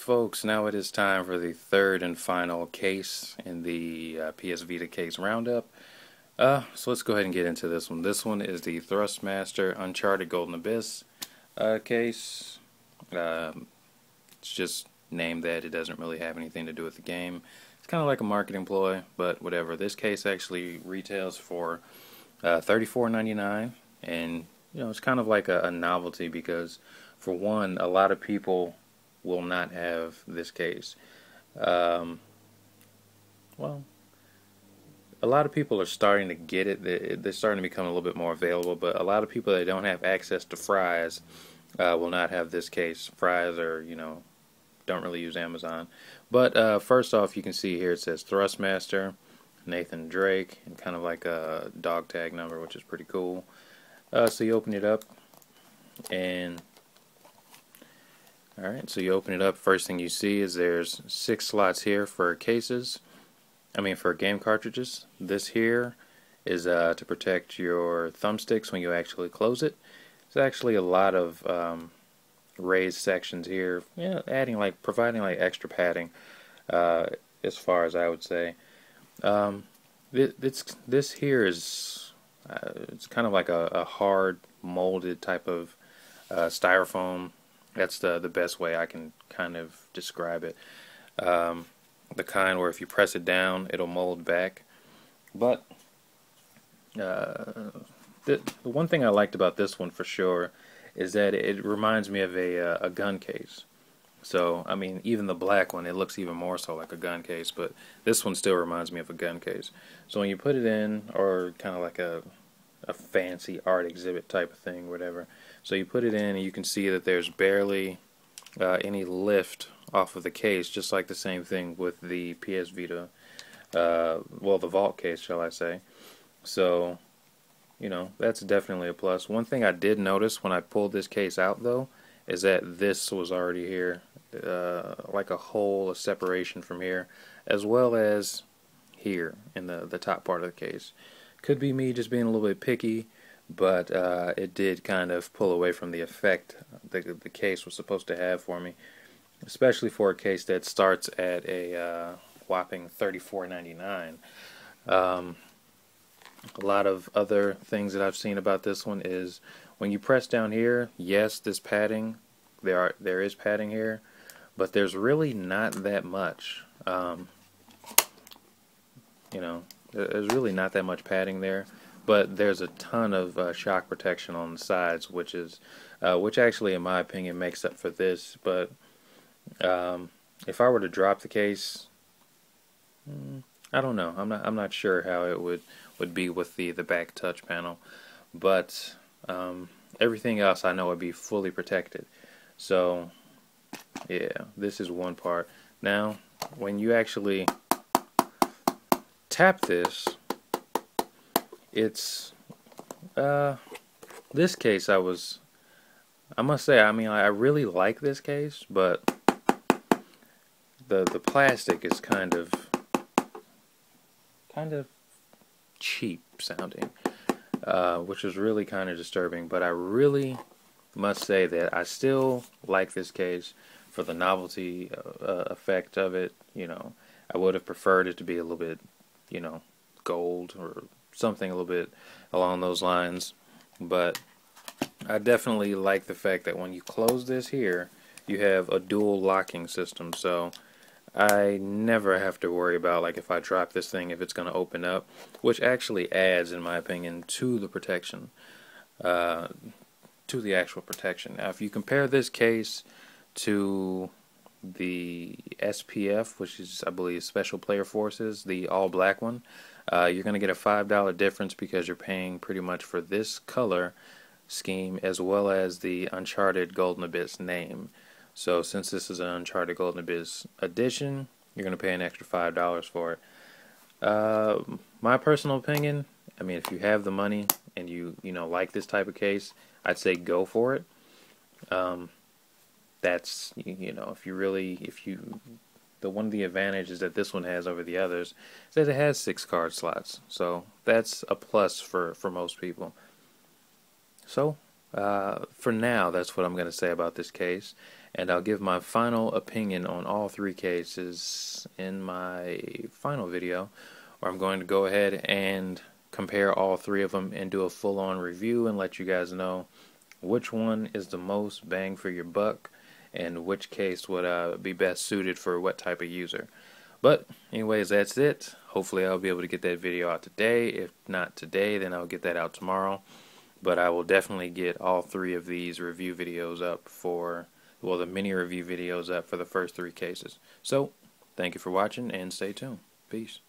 folks, now it is time for the third and final case in the PS Vita case roundup. So let's go ahead and get into this one. This one is the Thrustmaster Uncharted Golden Abyss case. It's just named that. It doesn't really have anything to do with the game. It's kind of like a marketing ploy, but whatever. This case actually retails for $34.99, and it's kind of like a novelty because, for one, a lot of people will not have this case. Well, a lot of people are starting to get it. They're starting to become a little bit more available, but a lot of people that don't have access to Fry's will not have this case. Fry's are, don't really use Amazon. But first off, you can see here it says Thrustmaster, Nathan Drake, and kind of like a dog tag number, which is pretty cool. So you open it up, and alright, so you open it up. First thing you see is there's 6 slots here for cases. For game cartridges. This here is to protect your thumbsticks when you actually close it. It's actually a lot of raised sections here, providing extra padding, as far as I would say. This here is it's kind of like a hard molded type of styrofoam. That's the best way I can kind of describe it. The kind where if you press it down, it'll mold back. But the one thing I liked about this one for sure is that it reminds me of a gun case. So, even the black one, it looks even more so like a gun case, but this one still reminds me of a gun case. So when you put it in, or kind of like a fancy art exhibit type of thing, whatever. So you put it in and you can see that there's barely any lift off of the case, just like the same thing with the PS Vita, well, the Vault case, shall I say. So, that's definitely a plus. One thing I did notice when I pulled this case out, though, is that this was already here, like a hole, a separation from here, as well as here in the top part of the case. Could be me just being a little bit picky, but it did kind of pull away from the effect the case was supposed to have for me, especially for a case that starts at a whopping $34.99. A lot of other things that I've seen about this one is when you press down here, yes, this padding, there is padding here, but there's really not that much. There's really not that much padding there, but there's a ton of shock protection on the sides, which actually, in my opinion, makes up for this. But if I were to drop the case, I don't know. I'm not sure how it would be with the back touch panel, but everything else I know would be fully protected. So yeah, this is one part. Now, when you actually tap this, it's this case I must say, I really like this case, but the plastic is kind of cheap sounding, which is really kind of disturbing. But I really must say that I still like this case for the novelty effect of it. I would have preferred it to be a little bit, gold or something a little bit along those lines. But I definitely like the fact that when you close this here, you have a dual locking system. So I never have to worry about, if I drop this thing, if it's going to open up, which actually adds, in my opinion, to the protection, to the actual protection. Now, if you compare this case to the S.P.F, which is, I believe, Special Player Forces, the all-black one, you're going to get a $5 difference because you're paying pretty much for this color scheme as well as the Uncharted Golden Abyss name. So since this is an Uncharted Golden Abyss edition, you're going to pay an extra $5 for it. My personal opinion, if you have the money and you like this type of case, I'd say go for it. That's, one of the advantages that this one has over the others is that it has 6 card slots. So that's a plus for most people. So for now, that's what I'm going to say about this case. and I'll give my final opinion on all three cases in my final video, where I'm going to go ahead and compare all three of them and do a full-on review and let you guys know which one is the most bang for your buck and which case would be best suited for what type of user. But anyways, that's it. Hopefully I'll be able to get that video out today. If not today, then I'll get that out tomorrow. But I will definitely get all three of these review videos up for, well, the mini review videos up for the first three cases. So, thank you for watching and stay tuned. Peace.